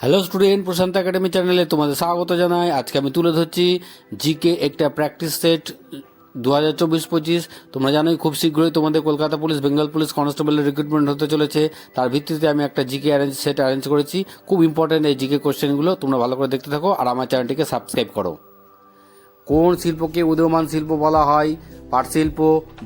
Hello student, প্রশান্ত academy চ্যানেলে তোমাদের স্বাগত জানাই। আজকে আমি তুলে ধরছি জিকে একটা প্র্যাকটিস সেট 2024-25। তোমরা জানোই খুব শীঘ্রই তোমাদের কলকাতা পুলিশ, বেঙ্গল পুলিশ কনস্টেবলের রিক্রুটমেন্ট হতে চলেছে। তার ভিত্তিতে আমি একটা জিকে সেট অ্যারেঞ্জ করেছি। খুব ইম্পর্টেন্ট এই জিকে কোশ্চেনগুলো, তোমরা ভালো করে দেখতে থাকো আর আমার চ্যানেলটিকে সাবস্ক্রাইব করো। কোন শিল্পকে উদীয়মান শিল্প বলা হয়? পাট শিল্প,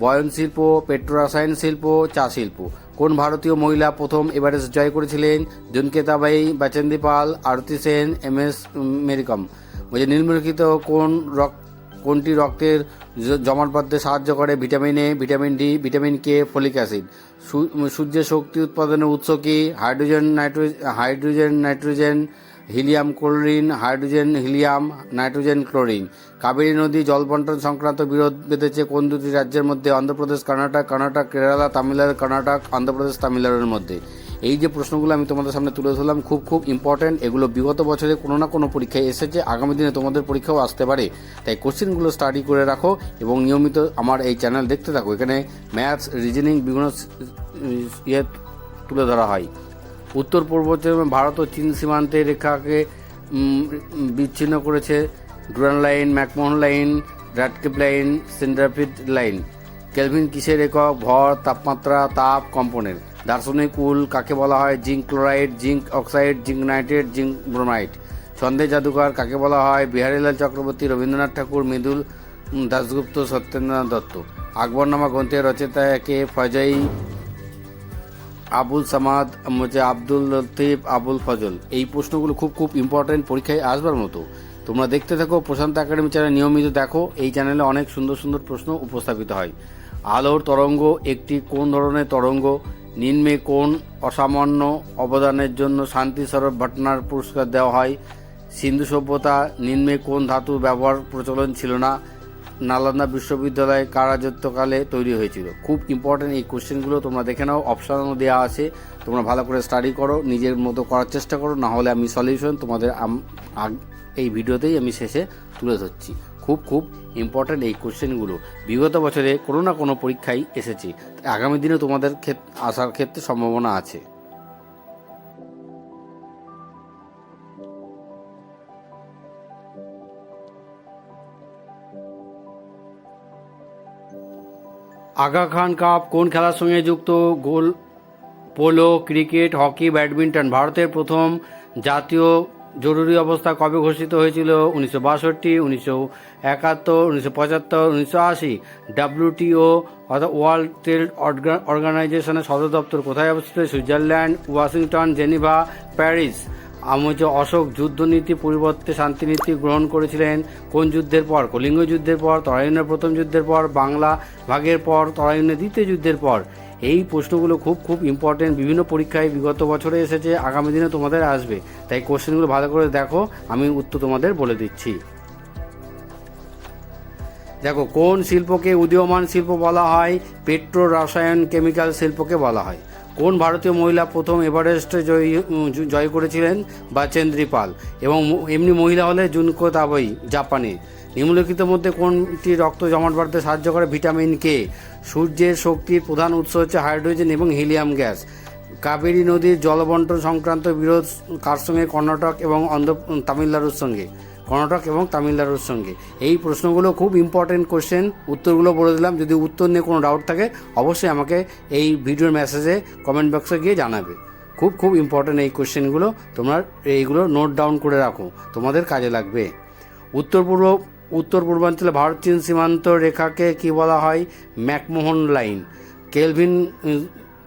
বয়ন শিল্প, পেট্রোরসায়ন শিল্প, চা শিল্প। কোন ভারতীয় মহিলা প্রথম এভারেস্ট জয় করেছিলেন? জুনকেতাবাই, বাচেন্দ্রী পাল, আরতি সেন, MS মেরিকম। বলছে নিম্নলিখিত কোনটি রক্তের জমাট বাঁধতে সাহায্য করে? Vitamin A, vitamin D, vitamin K, folic acid. সূর্যের শক্তি উৎপাদনের উৎস কি? Hydrogen nitrogen, helium chlorine, hydrogen helium, nitrogen chlorine. Kaveri নদী জল বন্টন সংক্রান্ত বিরোধ বেঁধেছে কোন দুটি রাজ্যের মধ্যে? অন্ধ্রপ্রদেশ কর্ণাটক কেরালা, তামিলনাড়ু কর্ণাটক, অন্ধ্রপ্রদেশ তামিলনাড়ুর মধ্যে। এই যে প্রশ্নগুলো আমি তোমাদের সামনে তুলে ধরলাম খুব ইম্পর্টেন্ট। এগুলো বিগত বছরে কোনো না কোনো পরীক্ষায় এসেছে, আগামী দিনে তোমাদের পরীক্ষাও আসতে পারে। তাই কোশ্চেনগুলো স্টাডি করে রাখো এবং নিয়মিত আমার এই চ্যানেল দেখতে থাকো। এখানে ম্যাথস, রিজনিং বিভিন্ন তুলে ধরা হয়। উত্তর পূর্বাঞ্চলে ভারত ও চীন সীমান্তের রেখাকে বিচ্ছিন্ন করেছে Durand line, McMahon line, Radcliffe line, সেন্ডারফিট লাইন। কেলভিন কিসের একক? ভর, তাপমাত্রা, তাপ, কম্পনের। দার্শনিক উল কাকে বলা হয়? Zinc chloride, zinc oxide, zinc nitrate, zinc bromide. সন্দেহ জাদুকর কাকে বলা হয়? বিহারীলাল চক্রবর্তী, রবীন্দ্রনাথ ঠাকুর, মৃদুল দাশগুপ্ত, সত্যেন্দ্রনাথ দত্ত। আকবরনামা গ্রন্থের রচয়িতাকে? ফয়জাই আবুল সামাদ, আব্দুল লতিফ, আবুল ফজল। এই প্রশ্নগুলো খুব ইম্পর্টেন্ট, পরীক্ষায় আসবার মতো। তোমরা দেখতে থাকো প্রশান্ত একাডেমি চ্যানেল, নিয়মিত দেখো। এই চ্যানেলে অনেক সুন্দর প্রশ্ন উপস্থাপিত হয়। আলোর তরঙ্গ একটি কোন ধরনের তরঙ্গ? নিম্নে কোন অসামান্য অবদানের জন্য শান্তি স্বরূপ ভট্টনার পুরস্কার দেওয়া হয়? সিন্ধু সভ্যতা নিম্নে কোন ধাতু ব্যবহার প্রচলন ছিল না? নালন্দা বিশ্ববিদ্যালয় কার রাজত্বকালে তৈরি হয়েছিল? খুব ইম্পর্টেন্ট এই কোশ্চেনগুলো, তোমরা দেখে নাও। অপশানও দেওয়া আছে, তোমরা ভালো করে স্টাডি করো, নিজের মতো করার চেষ্টা করো। না হলে আমি সলিউশন তোমাদের এই ভিডিওতেই আমি শেষে তুলে ধরছি। খুব ইম্পর্টেন্ট এই কোশ্চেনগুলো, বিগত বছরে কোনো না কোনো পরীক্ষায় এসেছে, আগামী দিনে তোমাদের আসার ক্ষেত্রে সম্ভাবনা আছে। আগা খান কাপ কোন খেলার সঙ্গে যুক্ত? গোল, পোলো, ক্রিকেট, হকি, ব্যাডমিন্টন। ভারতের প্রথম জাতীয় জরুরি অবস্থা কবে ঘোষিত হয়েছিল? 1962, 1971, 1975, 1980। WTO অর্থাৎ ওয়ার্ল্ড ট্রেড অর্গানাইজেশনের সদর দপ্তর কোথায় অবস্থিত? Switzerland, Washington, Geneva, Paris. Ashoka যুদ্ধনীতি পরিবর্তে শান্তিনীতি গ্রহণ করেছিলেন কোন যুদ্ধের পর? কলিঙ্গ যুদ্ধের পর, তরাইনের প্রথম যুদ্ধের পর, বাংলা ভাগের পর, তরাইনের দ্বিতীয় যুদ্ধের পর। এই প্রশ্নগুলো খুব ইম্পর্টেন্ট, বিভিন্ন পরীক্ষায় বিগত বছরে এসেছে, আগামী দিনে তোমাদের আসবে। তাই কোশ্চেনগুলো ভালো করে দেখো, আমি উত্তর তোমাদের বলে দিচ্ছি। দেখো, কোন শিল্পকে উদীয়মান শিল্প বলা হয়? পেট্রো রসায়ন কেমিক্যাল শিল্পকে বলা হয়। কোন ভারতীয় মহিলা প্রথম এভারেস্ট জয় করেছিলেন? বাচেন্দ্রী পাল। এবং এমনি মহিলা হলে জুনকো তাবাই, জাপানে। নিম্নলিখিত মধ্যে কোনটি রক্ত জমাট বাঁধতে সাহায্য করে? Vitamin K. সূর্যের শক্তির প্রধান উৎস হচ্ছে হাইড্রোজেন এবং হিলিয়াম গ্যাস। কাবেরী নদীর জলবন্টন সংক্রান্ত বিরোধ কার সঙ্গে? কর্ণাটক এবং তামিলনাড়ুর সঙ্গে। এই প্রশ্নগুলো খুব ইম্পর্টেন্ট কোশ্চেন, উত্তরগুলো বলে দিলাম। যদি উত্তর নিয়ে কোনো ডাউট থাকে অবশ্যই আমাকে এই ভিডিওর মেসেজে কমেন্ট বক্সে গিয়ে জানাবে। খুব ইম্পর্টেন্ট এই কোশ্চেনগুলো, তোমরা এইগুলো নোট ডাউন করে রাখো, তোমাদের কাজে লাগবে। উত্তর পূর্বাঞ্চলে ভারত চীন সীমান্ত রেখাকে কি বলা হয়? McMahon line.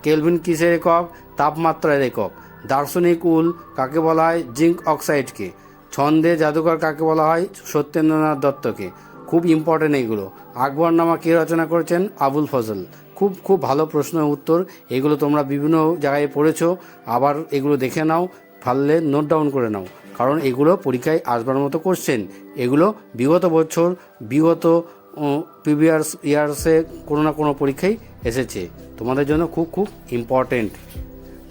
কেলভিন কিসের একক? তাপমাত্রার একক। দার্শনিক উল কাকে বলা হয়? জিঙ্ক অক্সাইডকে। ছন্দে জাদুকর কাকে বলা হয়? সত্যেন্দ্রনাথ দত্তকে। খুব ইম্পর্টেন্ট এইগুলো। আকবরনামা কে রচনা করেছেন? আবুল ফজল। খুব ভালো প্রশ্ন উত্তর, এগুলো তোমরা বিভিন্ন জায়গায় পড়েছো, আবার এগুলো দেখে নাও, পারলে নোট ডাউন করে নাও, কারণ এগুলো পরীক্ষায় আসবার মতো কোশ্চেন। এগুলো বিগত বছর, বিগত প্রিভিয়াস ইয়ার্সে কোনো না কোনো পরীক্ষায় এসেছে, তোমাদের জন্য খুব ইম্পর্টেন্ট।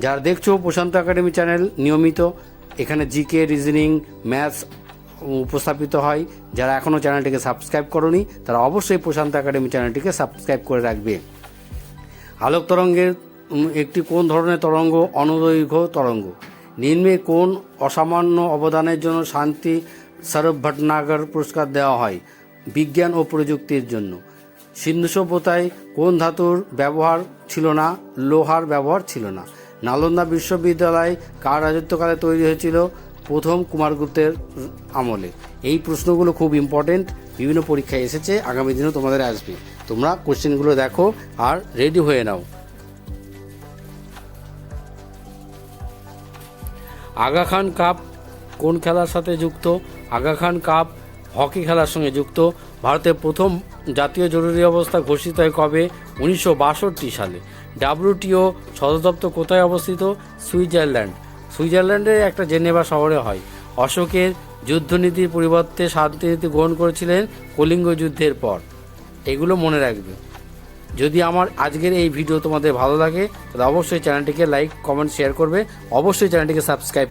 যারা দেখছো প্রশান্ত একাডেমি চ্যানেল নিয়মিত, এখানে জিকে, রিজনিং, ম্যাথস উপস্থাপিত হয়। যারা এখনও চ্যানেলটিকে সাবস্ক্রাইব করোনি তারা অবশ্যই প্রশান্ত একাডেমি চ্যানেলটিকে সাবস্ক্রাইব করে রাখবে। আলোক তরঙ্গের একটি কোন ধরনের তরঙ্গ? অনুদৈর্ঘ্য তরঙ্গ। নিম্নে কোন অসামান্য অবদানের জন্য শান্তি স্বরূপ ভটনাগর পুরস্কার দেওয়া হয়? বিজ্ঞান ও প্রযুক্তির জন্য। সিন্ধু সভ্যতায় কোন ধাতুর ব্যবহার ছিল না? লোহার ব্যবহার ছিল না। নালন্দা বিশ্ববিদ্যালয় কার রাজত্বকালে তৈরি হয়েছিল? প্রথম কুমারগুপ্তের আমলে। এই প্রশ্নগুলো খুব ইম্পর্টেন্ট, বিভিন্ন পরীক্ষায় এসেছে, আগামী দিনেও তোমাদের আসবে। তোমরা কোশ্চেনগুলো দেখো আর রেডি হয়ে নাও। আগা খান কাপ কোন খেলার সাথে যুক্ত? আগা খান কাপ হকি খেলার সঙ্গে যুক্ত। ভারতের প্রথম জাতীয় জরুরি অবস্থা ঘোষিত হয় কবে? 1962 সালে। WTO সদর দপ্তর কোথায় অবস্থিত? সুইজারল্যান্ড। সুইজারল্যান্ডের একটা জেনেভা শহরে হয়। অশোকের যুদ্ধনীতির পরিবর্তে শান্তিনীতি গ্রহণ করেছিলেন কলিঙ্গ যুদ্ধের পর। এগুলো মনে রাখবে। যদি আমার আজকের এই ভিডিও তোমাদের ভালো লাগে তাহলে অবশ্যই চ্যানেলটিকে লাইক, কমেন্ট, শেয়ার করবে। অবশ্যই চ্যানেলটিকে সাবস্ক্রাইব